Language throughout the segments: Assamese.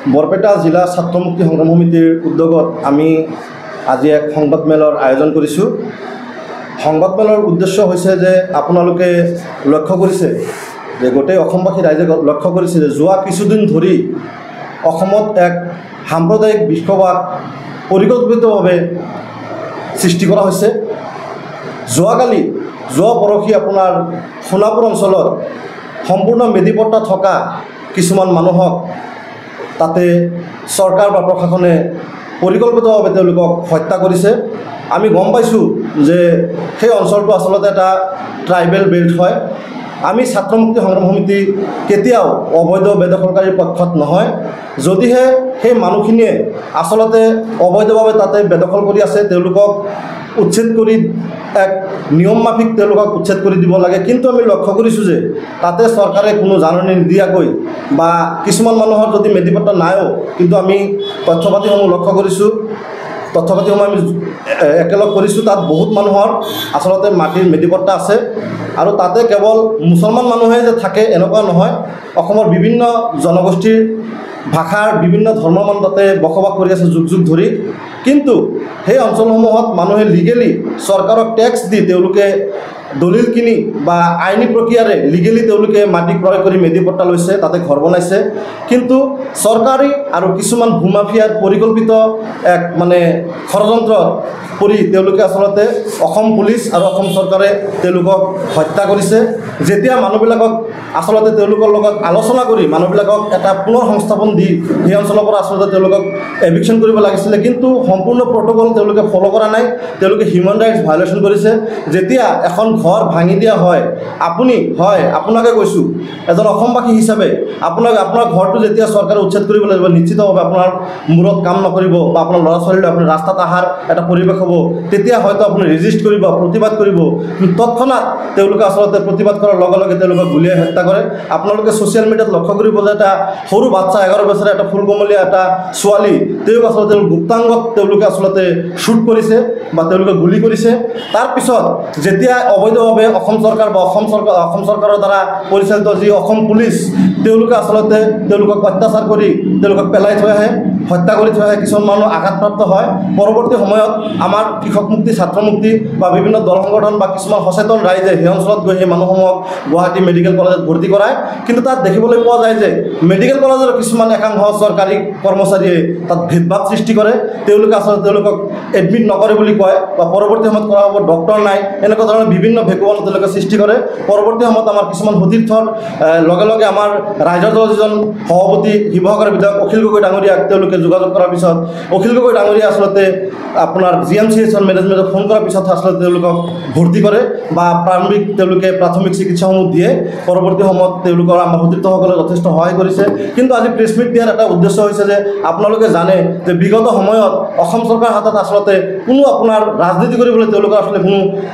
বৰপেটা জিলা ছাত্ৰ মুক্তি সংগ্ৰাম সমিতিৰ উদ্যোগত আমি আজি এক সংবাদমেলৰ আয়োজন কৰিছোঁ। সংবাদমেলৰ উদ্দেশ্য হৈছে যে আপোনালোকে লক্ষ্য কৰিছে যে গোটেই অসমবাসী ৰাইজে লক্ষ্য কৰিছে যে যোৱা কিছুদিন ধৰি অসমত এক সাম্প্ৰদায়িক বিক্ষোভ পৰিকল্পিতভাৱে সৃষ্টি কৰা হৈছে। যোৱা পৰহি আপোনাৰ সোণাপুৰ অঞ্চলত সম্পূৰ্ণ মেধিপট্টা থকা কিছুমান মানুহক তাতে চৰকাৰ বা প্ৰশাসনে পৰিকল্পিতভাৱে তেওঁলোকক হত্যা কৰিছে। আমি গম পাইছোঁ যে সেই অঞ্চলটো আচলতে এটা ট্ৰাইবেল বেল্ট হয়। আমি ছাত্ৰ মুক্তি সংগ্ৰাম সমিতি কেতিয়াও অবৈধ বেদখলকাৰীৰ পক্ষত নহয়। যদিহে সেই মানুহখিনিয়ে আচলতে অবৈধভাৱে তাতে বেদখল কৰি আছে, তেওঁলোকক উচ্ছেদ কৰি এক নিয়ম মাফিক তেওঁলোকক উচ্ছেদ কৰি দিব লাগে। কিন্তু আমি লক্ষ্য কৰিছোঁ যে তাতে চৰকাৰে কোনো জাননী নিদিয়াকৈ বা কিছুমান মানুহৰ যদি মেধিপট্টা নাইও, কিন্তু আমি তথ্যপাতিসমূহ লক্ষ্য কৰিছোঁ, তথ্যপাতিসমূহ আমি একেলগ কৰিছোঁ, তাত বহুত মানুহৰ আচলতে মাটিৰ মেধিপট্টা আছে। আৰু তাতে কেৱল মুছলমান মানুহে যে থাকে এনেকুৱা নহয়, অসমৰ বিভিন্ন জনগোষ্ঠীৰ ভাষাৰ বিভিন্ন ধৰ্মৰ মানুহ তাতে বসবাস কৰি আছে যুগ যুগ ধৰি। কিন্তু সেই অঞ্চলসমূহত মানুহে লিগেলি চৰকাৰক টেক্স দি তেওঁলোকে দলিল কিনি বা আইনী প্ৰক্ৰিয়াৰে লিগেলি তেওঁলোকে মাটি ক্ৰয় কৰি মেধিপট্টা লৈছে, তাতে ঘৰ বনাইছে। কিন্তু চৰকাৰী আৰু কিছুমান ভূমাফিয়াৰ পৰিকল্পিত এক ষড়যন্ত্ৰ কৰি তেওঁলোকে আচলতে অসম পুলিচ আৰু অসম চৰকাৰে তেওঁলোকক হত্যা কৰিছে। যেতিয়া মানুহবিলাকক আচলতে তেওঁলোকৰ লগত আলোচনা কৰি মানুহবিলাকক এটা পুনৰ সংস্থাপন দি সেই অঞ্চলৰ পৰা আচলতে তেওঁলোকক এভিকশ্যন কৰিব লাগিছিলে, কিন্তু সম্পূৰ্ণ প্ৰট'কল তেওঁলোকে ফ'ল' কৰা নাই। তেওঁলোকে হিউমেন ৰাইটছ ভায়লেশ্যন কৰিছে। যেতিয়া এখন ঘৰ ভাঙি দিয়া হয়, আপোনাকে কৈছোঁ, এজন অসমবাসী হিচাপে আপোনাৰ ঘৰটো যেতিয়া চৰকাৰে উচ্ছেদ কৰিব লাগিব, নিশ্চিতভাৱে আপোনাৰ মূৰত কাম নকৰিব বা আপোনাৰ ল'ৰা ছোৱালীলৈ আপুনি ৰাস্তাত অহাৰ এটা পৰিৱেশ হ'ব। তেতিয়া হয়তো আপুনি ৰেজিষ্ট কৰিব, প্ৰতিবাদ কৰিব। তৎক্ষণাত তেওঁলোকে আচলতে প্ৰতিবাদ কৰাৰ লগে লগে তেওঁলোকক গুলীয়াই হত্যা কৰে। আপোনালোকে ছ'চিয়েল মিডিয়াত লক্ষ্য কৰিব যে এটা সৰু বাচ্চা 11 বছৰীয়া এটা ফুলকমলীয়া এটা ছোৱালী, তেওঁক আচলতে গুপ্তাংগত তেওঁলোকে আচলতে শ্বুট কৰিছে বা তেওঁলোকে গুলি কৰিছে। তাৰপিছত যেতিয়া অবৈধভাৱে অসম চৰকাৰ বা অসম চৰকাৰৰ দ্বাৰা পৰিচালিত যি অসম পুলিচ, তেওঁলোকে আচলতে তেওঁলোকক অত্যাচাৰ কৰি তেওঁলোকক পেলাই থৈ আহে, হত্যা কৰি থৈ আহে, কিছুমান মানুহ আঘাতপ্ৰাপ্ত হয়। পৰৱৰ্তী সময়ত আমাৰ কৃষক মুক্তি, ছাত্ৰ মুক্তি বা বিভিন্ন দল সংগঠন বা কিছুমান সচেতন ৰাইজে সেই অঞ্চলত গৈ সেই মানুহসমূহক গুৱাহাটী মেডিকেল কলেজত ভৰ্তি কৰায়। কিন্তু তাত দেখিবলৈ পোৱা যায় যে মেডিকেল কলেজৰ কিছুমান একাংশ চৰকাৰী কৰ্মচাৰীয়ে তাত ভেদভাৱ সৃষ্টি কৰে। তেওঁলোকে আচলতে তেওঁলোকক এডমিট নকৰে বুলি কয় বা পৰৱৰ্তী সময়ত কৰা হ'ব ডক্টৰ নাই, এনেকুৱা ধৰণৰ বিভিন্ন ভেকুৱান তেওঁলোকে সৃষ্টি কৰে। পৰৱৰ্তী সময়ত আমাৰ কিছুমান সতীৰ্থৰ লগে লগে আমাৰ ৰাইজৰ দলৰ যিজন সভাপতি শিৱসাগৰৰ বিধায়ক অখিল গগৈ ডাঙৰীয়াক তেওঁলোকে যোগাযোগ কৰাৰ পিছত অখিল গগৈ ডাঙৰীয়া আচলতে আপোনাৰ GMCH মেনেজমেণ্টক ফোন কৰাৰ পিছত আচলতে তেওঁলোকক ভৰ্তি কৰে বা প্ৰাথমিক চিকিৎসাসমূহ দিয়ে। পৰৱৰ্তী সময়ত তেওঁলোকৰ আমাৰ সতীৰ্থসকলে যথেষ্ট সহায় কৰিছে। কিন্তু আজি প্ৰেছ মিট দিয়াৰ এটা উদ্দেশ্য হৈছে যে আপোনালোকে জানে যে বিগত সময়ত অসম চৰকাৰৰ হাতত আচলতে কোনো আপোনাৰ ৰাজনীতি কৰিবলৈ তেওঁলোকৰ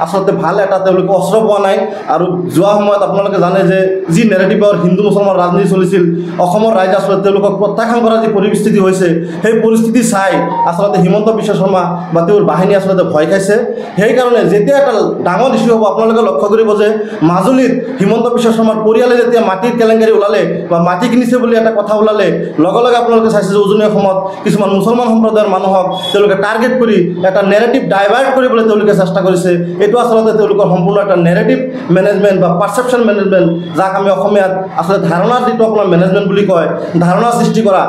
আচলতে ভাল এটা তেওঁলোকে অস্ত্ৰ পোৱা নাই। আৰু যোৱা সময়ত আপোনালোকে জানে যে যি নেৰেটিভৰ হিন্দু মুছলমান ৰাজনীতি চলিছিল, অসমৰ ৰাইজে আচলতে তেওঁলোকক প্ৰত্যাখ্যান কৰাৰ যি পৰিস্থিতি হৈছে, সেই পৰিস্থিতি চাই আচলতে হিমন্ত বিশ্ব শৰ্মা বা তেওঁৰ বাহিনী আচলতে ভয় খাইছে। সেইকাৰণে যেতিয়া এটা ডাঙৰ ইছ্যু হ'ব, আপোনালোকে লক্ষ্য কৰিব যে মাজুলীত হিমন্ত বিশ্ব শৰ্মাৰ পৰিয়ালে যেতিয়া মাটিৰ কেলেংকাৰী ওলালে বা মাটি কিনিছে বুলি এটা কথা ওলালে, লগে লগে আপোনালোকে চাইছে যে উজনি অসমত কিছুমান মুছলমান সম্প্ৰদায়ৰ মানুহক তেওঁলোকে টাৰ্গেট কৰি এটা নেৰেটিভ ডাইভাৰ্ট কৰিবলৈ তেওঁলোকে চেষ্টা কৰিছে। এইটো আচলতে তেওঁলোকৰ সম্পূৰ্ণ এটা নেৰেটিভ মেনেজমেণ্ট বা পাৰচেপশ্যন মেনেজমেণ্ট, যাক আমি অসমীয়াত আচলতে ধাৰণাৰ যিটো আপোনাৰ মেনেজমেণ্ট বুলি কয়, ধাৰণা সৃষ্টি কৰা।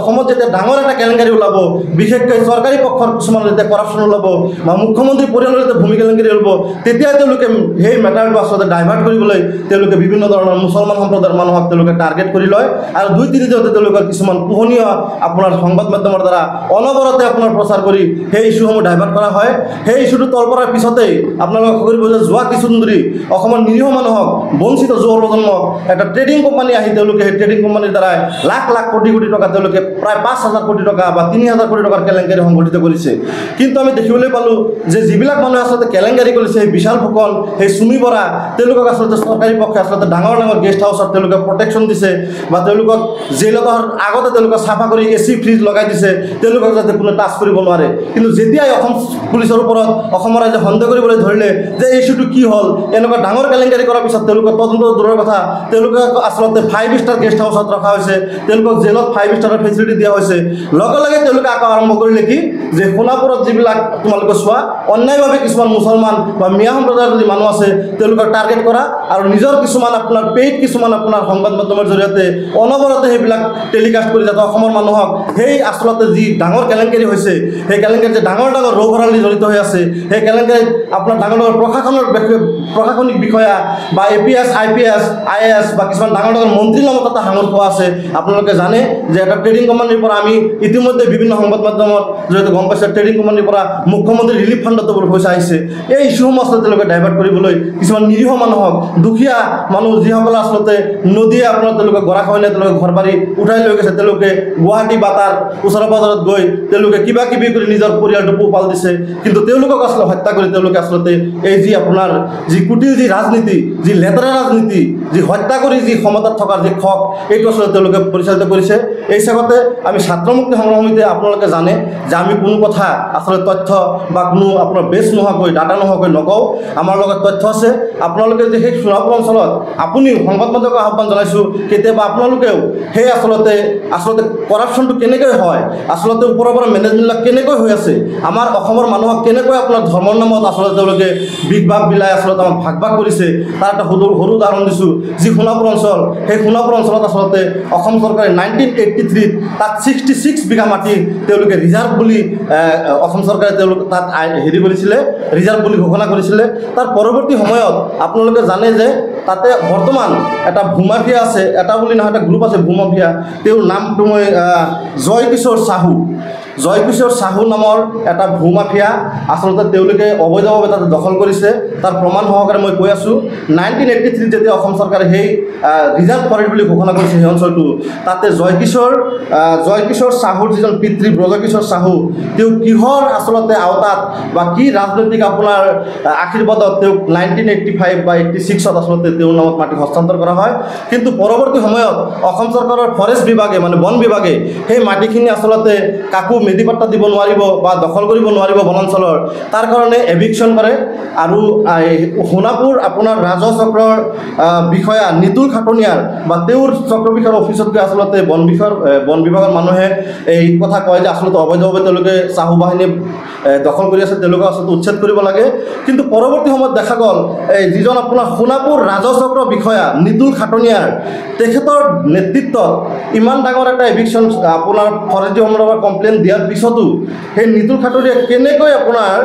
অসমত যেতিয়া ডাঙৰ এটা কেলেংকাৰী ওলাব, বিশেষকৈ চৰকাৰী পক্ষৰ কিছুমান যেতিয়া কৰাপশ্যন ওলাব বা মুখ্যমন্ত্ৰী পৰিয়ালৰ যেতিয়া ভূমি কেলেংকাৰী ওলাব, তেতিয়া তেওঁলোকে সেই মেটাৰটো আচলতে ডাইভাৰ্ট কৰিবলৈ তেওঁলোকে বিভিন্ন ধৰণৰ মুছলমান সম্প্ৰদায়ৰ মানুহক তেওঁলোকে টাৰ্গেট কৰি লয়। আৰু 2-3 দিনতে তেওঁলোকৰ কিছুমান পোহনীয়া আপোনাৰ সংবাদ মাধ্যমৰ দ্বাৰা অনবৰতে আপোনাৰ প্ৰচাৰ কৰি সেই ইছ্যুসমূহ ডাইভাৰ্ট কৰা হয়। সেই ইছ্যুটো তল পৰাৰ পিছতেই আপোনালোকে কৰিব যে যোৱা কিছুদিন ধৰি অসমৰ নিৰীহ মানুহক, বঞ্চিত যুৱ প্ৰজন্মক এটা ট্ৰেডিং কোম্পানী আহি তেওঁলোকে সেই ট্ৰেডিং কোম্পানীৰ দ্বাৰাই লাখ লাখ কোটি কোটি টকা তেওঁলোকে প্ৰায় 5,000 কোটি টকা বা 3,000 কোটি টকাৰ কেলেংকাৰী সংঘটিত কৰিছে। কিন্তু আমি দেখিবলৈ পালোঁ যে যিবিলাক মানুহে আচলতে কেলেংকাৰী কৰিছে, সেই বিশাল ফুকন, সেই চুমি বৰা, তেওঁলোকক আচলতে চৰকাৰী পক্ষে আচলতে ডাঙৰ ডাঙৰ গেষ্ট হাউচত তেওঁলোকে প্ৰটেকশ্যন দিছে বা তেওঁলোকক জেলত আগতে তেওঁলোকক চাফা কৰি AC ফ্ৰিজ লগাই দিছে, তেওঁলোকক যাতে কোনো টাচ কৰিব নোৱাৰে। কিন্তু যেতিয়াই অসম পুলিচৰ ওপৰত অসমৰ ৰাইজে সন্দেহ কৰিবলৈ ধৰিলে যে এই ইস্যুটো কি হ'ল, এনেকুৱা ডাঙৰ কেলেংকাৰী কৰাৰ পিছত তেওঁলোকৰ তদন্ত দূৰৰ কথা, তেওঁলোকক আচলতে 5 ষ্টাৰ গেষ্ট হাউচত ৰখা হৈছে, তেওঁলোকক জেলত 5 ষ্টাৰৰ ফেচিলিটি দিয়া হৈছে। লগে লগে তেওঁলোকে আকৌ আৰম্ভ কৰিলে কি যে সোণাপুৰত যিবিলাক তোমালোকে চোৱা অন্যায়ভাৱে কিছুমান মুছলমান বা মিয়া সম্প্ৰদায়ৰ যদি মানুহ আছে তেওঁলোকক টাৰ্গেট কৰা আৰু নিজৰ কিছুমান আপোনাৰ পেইড কিছুমান আপোনাৰ সংবাদ মাধ্যমৰ জৰিয়তে অনবৰতে সেইবিলাক টেলিকাষ্ট কৰি যাতে অসমৰ মানুহক সেই আচলতে যি ডাঙৰ কেলেংকাৰী হৈছে, সেই কেলেংকাৰীত যে ডাঙৰ ডাঙৰ ৰৌ ভৰালি জড়িত হৈ আছে, সেই কেলেংকাৰীত আপোনাৰ ডাঙৰ ডাঙৰ প্ৰশাসনিক বিষয়া বা APS IPS IAS বা কিছুমান ডাঙৰ ডাঙৰ মন্ত্ৰীৰ নামত এটা সাঙুৰ খোৱা আছে। আপোনালোকে জানে যে এটা ট্ৰেডিং কোম্পানীৰ পৰা আমি ইতিমধ্যে বিভিন্ন সংবাদ মাধ্যমত জৰিয়তে গম পাইছে ট্ৰেডিং কোম্পানীৰ পৰা মুখ্যমন্ত্ৰী ৰিলিফ ফাণ্ডতো পইচা আহিছে। এই ইস্যুসমূহ আচলতে তেওঁলোকে ডাইভাৰ্ট কৰিবলৈ কিছুমান নিৰীহ মানুহক, দুখীয়া মানুহ যিসকলে আচলতে নদীয়ে আপোনাৰ তেওঁলোকে গৰাখহনীয়া তেওঁলোকে ঘৰ বাৰী উঠাই লৈ গৈছে, তেওঁলোকে গুৱাহাটী বা তাৰ ওচৰে পাজৰত গৈ তেওঁলোকে কিবা কিবি কৰি নিজৰ পৰিয়ালটো পোহপাল দিছে, কিন্তু তেওঁলোকক আচলতে হত্যা কৰি তেওঁলোকে আচলতে এই যি আপোনাৰ যি কুটিল যি ৰাজনীতি, যি লেতেৰা ৰাজনীতি, যি হত্যা কৰি যি ক্ষমতাত থকাৰ যি খক, এইটো আচলতে তেওঁলোকে পৰিচালিত কৰিছে। এই হিচাপতে আমি ছাত্ৰ মুক্তি সংগ্ৰাম সমিতিয়ে আপোনালোকে জানে যে আমি কোনো কথা আচলতে তথ্য বা কোনো আপোনাৰ বেছ নোহোৱাকৈ ডাটা নোহোৱাকৈ নকওঁ। আমাৰ লগত তথ্য আছে। আপোনালোকে যে সেই সোণাপুৰ অঞ্চলত আপুনি সংবাদ মাধ্যমক আহ্বান জনাইছোঁ, কেতিয়াবা আপোনালোকেও সেই আচলতে কৰাপশ্যনটো কেনেকৈ হয়, আচলতে ওপৰৰ পৰা মেনেজমেণ্টবিলাক কেনেকৈ হৈ আছে, আমাৰ অসমৰ মানুহক কেনেকৈ আপোনাৰ ধৰ্মৰ নামত আচলতে তেওঁলোকে বিগ বিলাই আচলতে আমাক ভাগ কৰিছে, তাৰ এটা সৰু উদাহৰণ দিছোঁ। যি সোণাপুৰ অঞ্চল, সেই সোণাপুৰ অঞ্চলত আচলতে অসম চৰকাৰে 1983 তাত 66 বিঘা মাটি তেওঁলোকে ৰিজাৰ্ভ বুলি অসম চৰকাৰে তেওঁলোক তাত কৰিছিলে, ৰিজাৰ্ভ বুলি ঘোষণা কৰিছিলে। তাৰ পৰৱৰ্তী সময়ত আপোনালোকে জানে যে তাতে বৰ্তমান এটা ভূমাফিয়া আছে, এটা বুলি নহয় এটা গ্ৰুপ আছে ভূমাফিয়া, তেওঁৰ নামটো মই জয়কিশোৰ চাহু নামৰ এটা ভূমাফিয়া আচলতে তেওঁলোকে অবৈধভাৱে তাতে দখল কৰিছে। তাৰ প্ৰমাণ সহকাৰে মই কৈ আছোঁ, 1983 যেতিয়া অসম চৰকাৰে সেই ৰিজাৰ্ভ ফৰেষ্ট বুলি ঘোষণা কৰিছে সেই অঞ্চলটো, তাতে জয়কিশোৰ চাহুৰ যিজন পিতৃ ব্ৰজকিশোৰ চাহু, তেওঁ কিহৰ আচলতে আওতাত বা কি ৰাজনৈতিক আপোনাৰ আশীৰ্বাদত তেওঁক 1985 বা 86ত আচলতে তেওঁৰ নামত মাটি হস্তান্তৰ কৰা হয়। কিন্তু পৰৱৰ্তী সময়ত অসম চৰকাৰৰ ফৰেষ্ট বিভাগে মানে বন বিভাগে সেই মাটিখিনি আচলতে কাকো মেডিপাট্টা দিব নোৱাৰিব বা দখল কৰিব নোৱাৰিব বনাঞ্চলৰ, তাৰ কাৰণে এভিকশ্যন কৰে। আৰু সোণাপুৰ আপোনাৰ ৰাজহ চক্ৰৰ বিষয়া নিতুল খাটনিয়াৰ বা তেওঁৰ চক্ৰ বিষয়াৰ অফিচত গৈ আচলতে বন বিভাগৰ মানুহে এই কথা কয় যে আচলতে অবৈধভাৱে তেওঁলোকে চাহু বাহিনী দখল কৰি আছে, তেওঁলোকক আচলতে উচ্ছেদ কৰিব লাগে। কিন্তু পৰৱৰ্তী সময়ত দেখা গ'ল এই যিজন আপোনাৰ সোণাপুৰ ৰাজহ চক্ৰ বিষয়া নিতুল খাটনিয়াৰ, তেখেতৰ নেতৃত্বত ইমান ডাঙৰ এটা এভিকশ্যন আপোনাৰ ফৰেষ্ট ডিপাৰ্টমেণ্টৰ কমপ্লেইন দিয়াৰ পিছতো সেই নিতুল খাটনিয়াই কেনেকৈ আপোনাৰ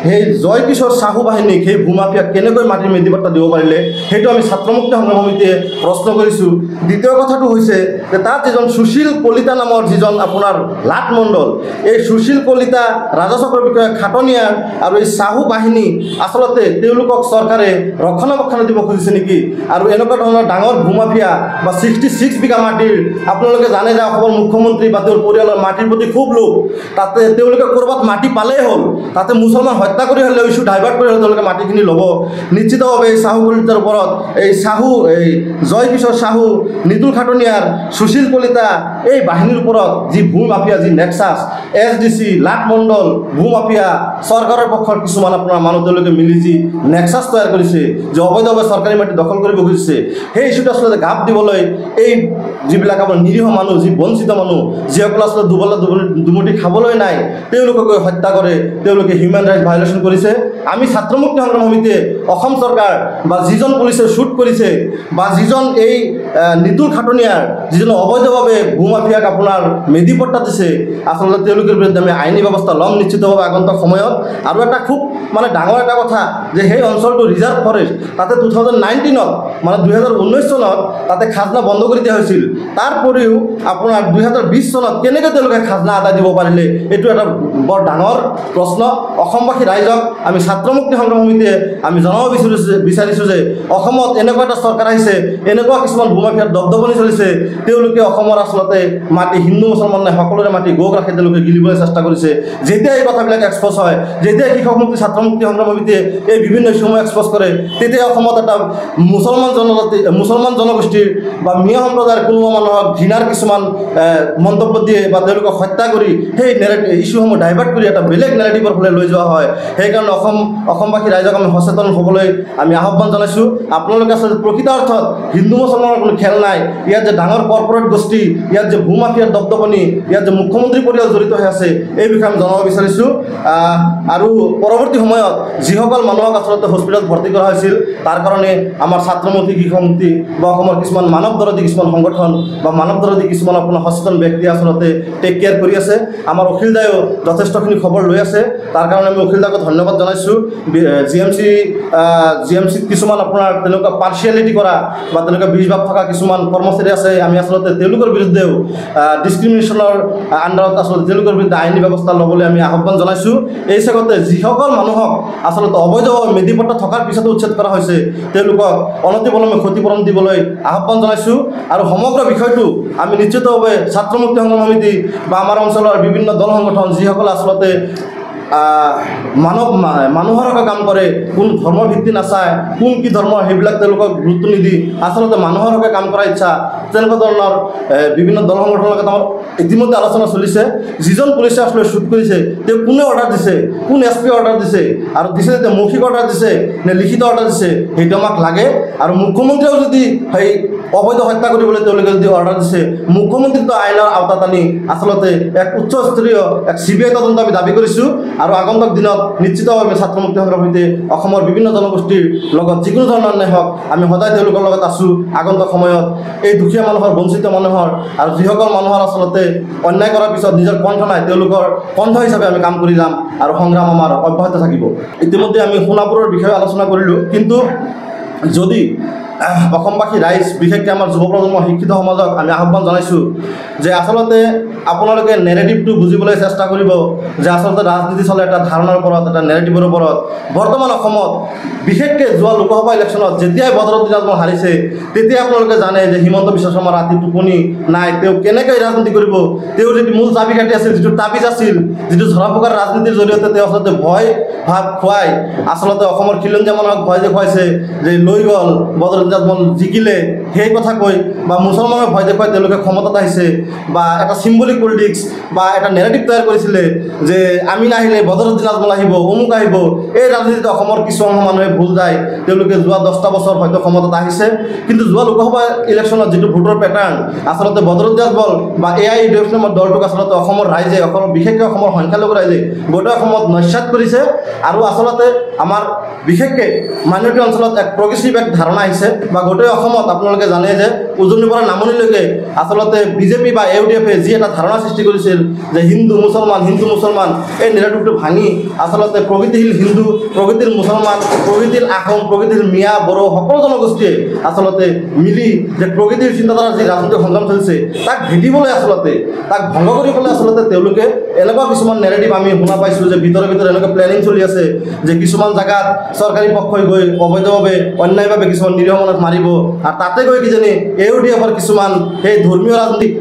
সেই জয়কিশোৰ চাহু বাহিনীক সেই ভূমাফিয়াক কেনেকৈ মাটিৰ মেডিপাট্টা দিব পাৰিলে, সেইটো আমি ছাত্ৰ মুক্তি সংগ্ৰাম সমিতিয়ে প্ৰশ্ন কৰিছোঁ। দ্বিতীয় কথাটো হৈছে যে তাত যিজন সুশীল কলিতা নামৰ যিজন আপোনাৰ লাট মণ্ডল, এই সুশীল কলিতা ৰাজচক্ৰ বিষয়া খাটনিয়াৰ আৰু এই চাহু বাহিনী আচলতে তেওঁলোকক চৰকাৰে ৰক্ষণাবেক্ষণ দিব খুজিছে নেকি? আৰু এনেকুৱা ধৰণৰ ডাঙৰ ভূমাফিয়া বা 66 বিঘা মাটিৰ আপোনালোকে জানে যে অসমৰ মুখ্যমন্ত্ৰী বা তেওঁৰ পৰিয়ালৰ মাটিৰ প্ৰতি খুব লোভ, তাতে তেওঁলোকে ক'ৰবাত মাটি পালেই হ'ল, তাতে মুছলমান হত্যা কৰি হ'লেও ইছ্যু ডাইভাৰ্ট কৰি হ'লেও তেওঁলোকে মাটিখিনি ল'ব। নিশ্চিতভাৱে এই চাহু কলিতাৰ ওপৰত এই জয়কিশোৰ চাহু, নিতুল খাটনিয়াৰ, সুশীল কলিতা এই বাহিনীৰ ওপৰত যি ভূমাফিয়া, যি নেক্সাছ, SDC, লাট মণ্ডল, ভূমাফিয়া, চৰকাৰৰ পক্ষৰ কিছুমান আপোনাৰ মানুহ তেওঁলোকে মিলি যি নেক্সাছ তৈয়াৰ কৰিছে, যে অবৈধভাৱে চৰকাৰী মাটি দখল কৰিব খুজিছে, সেই ইছ্যুটো আচলতে গাপ দিবলৈ এই যিবিলাক আপোনাৰ নিৰীহ মানুহ, যি বঞ্চিত মানুহ, যিসকলে আচলতে দুমুঠি খাবলৈ নাই, তেওঁলোকক হত্যা কৰে, তেওঁলোকে হিউমেন ৰাইটছ ভায়োলেশ্যন কৰিছে। আমি ছাত্ৰ মুক্তি সংগ্ৰাম সমিতিয়ে অসম চৰকাৰ বা যিজন পুলিচে শ্বুট কৰিছে বা যিজন এই নিতুল খাটনিয়াৰ যিজন অবৈধভাৱে ভূমাফিয়াক আপোনাৰ মেডিপট্টা দিছে, আচলতে তেওঁলোকৰ বিৰুদ্ধে আমি আইনী ব্যৱস্থা ল'ম নিশ্চিতভাৱে আগন্তুক সময়ত। আৰু এটা খুব মানে ডাঙৰ এটা কথা যে সেই অঞ্চলটো ৰিজাৰ্ভ ফৰেষ্ট, তাতে 2019ত মানে 2019 চনত তাতে খাজনা বন্ধ কৰি দিয়া হৈছিল। তাৰ উপৰিও আপোনাৰ 2020 চনত কেনেকৈ তেওঁলোকে খাজনা আদায় দিব পাৰিলে, এইটো এটা বৰ ডাঙৰ প্ৰশ্ন। অসমবাসী ৰাইজক আমি ছাত্ৰ মুক্তি সংগ্ৰাম সমিতিয়ে আমি জনাব বিচাৰিছোঁ যে অসমত এনেকুৱা এটা চৰকাৰ আহিছে, এনেকুৱা কিছুমান ভূমাফিয়াৰ দপদপনি চলিছে, তেওঁলোকে অসমৰ আচলতে মাটি হিন্দু মুছলমান নাই সকলোৰে মাটি গৌক ৰাখি তেওঁলোকে গিলিবলৈ চেষ্টা কৰিছে। যেতিয়া এই কথাবিলাক এক্সপ'জ হয়, যেতিয়া শিক্ষক মুক্তি ছাত্ৰ মুক্তি সংগ্ৰাম সমিতিয়ে এই বিভিন্ন ইস্যুসমূহ এক্সপ'জ কৰে, তেতিয়া অসমত এটা মুছলমান জনগোষ্ঠীৰ বা মিয়া সম্প্ৰদায়ৰ কোনোবা মানুহক ঘৃণাৰ কিছুমান মন্তব্য দিয়ে বা তেওঁলোকক হত্যা কৰি সেই ইস্যুসমূহ ডাইভাৰ্ট ডাইভাৰ্ট কৰি এটা বেলেগ নেৰেটিভৰ ফালে লৈ যোৱা হয়। সেইকাৰণে অসমবাসী ৰাইজক আমি সচেতন হ'বলৈ আমি আহ্বান জনাইছোঁ। আপোনালোকে আচলতে প্ৰকৃত অৰ্থত হিন্দু মুছলমানৰ কোনো খেল নাই। ইয়াত যে ডাঙৰ কৰ্পৰেট গোষ্ঠী, ইয়াত যে ভূমাফিয়াৰ দপদপনি, ইয়াত যে মুখ্যমন্ত্ৰী পৰিয়াল জড়িত হৈ আছে, এই বিষয়ে আমি জনাব বিচাৰিছোঁ। আৰু পৰৱৰ্তী সময়ত যিসকল মানুহক আচলতে হস্পিটেলত ভৰ্তি কৰা হৈছিল, তাৰ কাৰণে আমাৰ ছাত্ৰমুক্তি কৃষকমুক্তি বা অসমৰ কিছুমান মানৱদৰদী কিছুমান সংগঠন বা মানৱদৰদী কিছুমান আপোনাৰ সচেতন ব্যক্তি আচলতে টেক কেয়াৰ কৰি আছে। আমাৰ অখিলদায়ো যথেষ্টখিনি খবৰ লৈ আছে, তাৰ কাৰণে আমি অখিলদাক ধন্যবাদ জনাইছোঁ। জি এম চিত কিছুমান আপোনাৰ তেনেকুৱা পাৰ্চিয়েলিটি কৰা বা তেনেকুৱা বিষ ভাৱ থকা কিছুমান কৰ্মচাৰী আছে। আমি আচলতে তেওঁলোকৰ বিৰুদ্ধেও ডিছক্ৰিমিনেশ্যনৰ আণ্ডাৰত আচলতে তেওঁলোকৰ বিৰুদ্ধে আইনী ব্যৱস্থা ল'বলৈ আমি আহ্বান জনাইছোঁ। এই চেগতে যিসকল মানুহক আচলতে অবৈধভাৱে মেধিপট্টা থকাৰ পিছতো উচ্ছেদ কৰা হৈছে, তেওঁলোকক অনতিপলমে ক্ষতিপূৰণ দিবলৈ আহ্বান জনাইছোঁ। আৰু সমগ্ৰ বিষয়টো আমি নিশ্চিতভাৱে ছাত্ৰমুক্তি সংগ্ৰাম সমিতি বা আমাৰ অঞ্চলৰ বিভিন্ন দল সংগঠন যিসকলে আচলতে মানুহৰ হকে কাম কৰে, কোন ধৰ্মৰ ভিত্তি নাচায়, কোন কি ধৰ্ম সেইবিলাক তেওঁলোকক গুৰুত্ব নিদি আচলতে মানুহৰ হকে কাম কৰাৰ ইচ্ছা, তেনেকুৱা ধৰণৰ বিভিন্ন দল সংগঠনৰ লগত আমাৰ ইতিমধ্যে আলোচনা চলিছে। যিজন পুলিচে আচলতে শ্বুট কৰিছে তেওঁ কোনে অৰ্ডাৰ দিছে, কোন SP অৰ্ডাৰ দিছে, আৰু দিছে যে মৌখিক অৰ্ডাৰ দিছে নে লিখিত অৰ্ডাৰ দিছে, সেইটো আমাক লাগে। আৰু মুখ্যমন্ত্ৰীয়েও যদি সেই অবৈধ হত্যা কৰিবলৈ তেওঁলোকে যদি অৰ্ডাৰ দিছে, মুখ্যমন্ত্ৰীটো আইনৰ আওতাত আনি আচলতে এক উচ্চস্তৰীয় এক CBI তদন্ত আমি দাবী কৰিছোঁ। আৰু আগন্তুক দিনত নিশ্চিতভাৱে ছাত্ৰমুক্তি সংগ্ৰাম সমিতি অসমৰ বিভিন্ন জনগোষ্ঠীৰ লগত যিকোনো ধৰণৰ অন্যায় হওক আমি সদায় তেওঁলোকৰ লগত আছোঁ। আগন্তুক সময়ত এই দুখীয়া মানুহৰ, বঞ্চিত মানুহৰ আৰু যিসকল মানুহৰ আচলতে অন্যায় কৰাৰ পিছত নিজৰ কণ্ঠ নাই, তেওঁলোকৰ কণ্ঠ হিচাপে আমি কাম কৰি যাম আৰু সংগ্ৰাম আমাৰ অব্যাহত থাকিব। ইতিমধ্যে আমি সোণাপুৰৰ বিষয়ে আলোচনা কৰিলোঁ, কিন্তু যদি অসমবাসী ৰাইজ বিশেষকৈ আমাৰ যুৱ প্ৰজন্ম শিক্ষিত সমাজক আমি আহ্বান জনাইছোঁ যে আচলতে আপোনালোকে নেৰেটিভটো বুজিবলৈ চেষ্টা কৰিব যে আচলতে ৰাজনীতি চলে এটা ধাৰণাৰ ওপৰত, এটা নেৰেটিভৰ ওপৰত। বৰ্তমান অসমত বিশেষকৈ যোৱা লোকসভা ইলেকশ্যনত যেতিয়াই বদৰুদ্দিন আজমল হাৰিছে, তেতিয়াই আপোনালোকে জানে যে হিমন্ত বিশ্ব শৰ্মাৰ ৰাতি টোপনি নাই। তেওঁ কেনেকৈ ৰাজনীতি কৰিব, তেওঁৰ যিটো মূল চাবিকাঠি আছিল, যিটো তাবিজ আছিল, যিটো ঝৰা ফুকাৰ ৰাজনীতিৰ জৰিয়তে তেওঁ আচলতে ভয় ভাৱ খুৱাই আচলতে অসমৰ খিলঞ্জীয়া মানুহক ভয় দেখুৱাইছে যে লৈ গ'ল বদৰুদ্দিন আজমল জিকিলে, সেই কথা কৈ বা মুছলমানক ভয় দেখুৱাই তেওঁলোকে ক্ষমতাত আহিছে বা এটা চিম্বলিক পলিটিক্স বা এটা নেৰেটিভ তৈয়াৰ কৰিছিলে যে আমি নাহিলে বদৰুদ্দিন আজমল আহিব, অমুক আহিব। এই ৰাজনীতিত অসমৰ কিছু অংশ মানুহে ভুল যায়, তেওঁলোকে যোৱা 10টা বছৰ হয়তো ক্ষমতাত আহিছে, কিন্তু যোৱা লোকসভা ইলেকশ্যনত যিটো ভোটৰ পেটাৰ্ণ আচলতে বদৰুদ্দিন আজমল বা AIUDF নামৰ দলটোক আচলতে অসমৰ ৰাইজে, বিশেষকৈ অসমৰ সংখ্যালঘু ৰাইজে গোটেই অসমত নস্যাৎ কৰিছে। আৰু আচলতে আমাৰ বিশেষকৈ মাইনৰিটি অঞ্চলত এক প্ৰগ্ৰেছিভ এক ধাৰণা আহিছে বা গোটেই অসমত আপোনালোকে জানে যে উজনিৰ পৰা নামনিলৈকে আচলতে BJP বা AUDFে যি এটা ধাৰণা সৃষ্টি কৰিছিল যে হিন্দু মুছলমান, এই নেৰেটিভটো ভাঙি আচলতে প্ৰগতিশীল হিন্দু, প্ৰগতিশীল মুছলমান, প্ৰগতিশীল আহোম, প্ৰগতিশীল মিয়া, বড়ো সকলো জনগোষ্ঠীয়ে আচলতে মিলি যে প্ৰগতিশীল চিন্তাধাৰাৰ যি ৰাজনৈতিক সংগ্ৰাম চলিছে তাক ভেটিবলৈ আচলতে, তাক ভংগ কৰিবলৈ আচলতে তেওঁলোকে এনেকুৱা কিছুমান নেৰেটিভ আমি শুনা পাইছোঁ যে ভিতৰে এনেকুৱা প্লেনিং চলি আছে যে কিছুমান জেগাত চৰকাৰী পক্ষই গৈ অবৈধভাৱে অন্যায়ভাৱে কিছুমান নিৰীহ মানুহক মাৰিব, আৰু তাতে গৈ কিজানি AUDFৰ কিছুমান সেই ধৰ্মীয় ৰাজনীতিক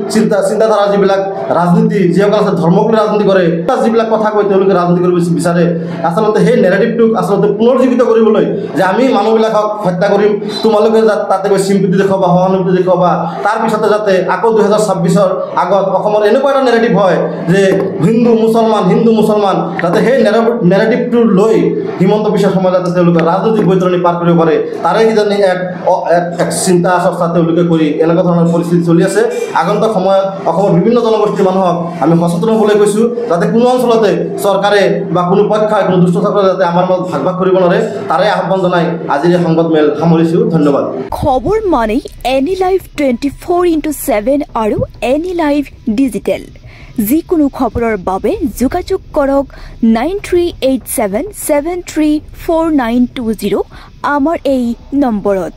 চিন্তাধাৰা যিবিলাক ৰাজনীতি, যিসকল আছে ধৰ্মক লৈ ৰাজনীতি কৰে, যিবিলাক কথা কৈ তেওঁলোকে ৰাজনীতি কৰিব বিচাৰে, আচলতে সেই নেৰেটিভটোক আচলতে পুনৰুজ্জীৱিত কৰিবলৈ যে আমি মানুহবিলাকক হত্যা কৰিম, তোমালোকে তাতে গৈ চিম্পিতি দেখুৱাবা, সহানুভূতি দেখুৱাবা, তাৰপিছতে যাতে আকৌ 2026ৰ আগত অসমৰ এনেকুৱা এটা নেৰেটিভ হয় যে হিন্দু মুছলমান, যাতে সেই নেৰেটিভটো লৈ হিমন্ত বিশ্ব শৰ্মা যাতে তেওঁলোকে ৰাজনৈতিক বৈতৰণি পাৰ কৰিব পাৰে, তাৰে কিজানি এক চিন্তা চৰ্চা তেওঁলোকে কৰি এনেকুৱা ধৰণৰ পৰিস্থিতি চলি আছে। আগন্তুক সময়ত অসমৰ বিভিন্ন জনগোষ্ঠীৰ মানুহক আমি সচেতন হ'বলৈ কৈছোঁ যাতে কোনো অঞ্চলতে চৰকাৰে বা কোনো পক্ষই, কোনো দুষ্ট চক্ৰই যাতে আমাৰ মাজত ভাগ কৰিব নোৱাৰে, তাৰে আহ্বান জনাই আজিৰ এই সংবাদমেল সামৰিছোঁ। ধন্যবাদ। খবৰ মানে এনি লাইভ 24/7 আৰু এনি লাইভ ডিজিটেল। যিকোনো খবৰৰ বাবে যোগাযোগ কৰক 9387734920 আমাৰ এই নম্বৰত।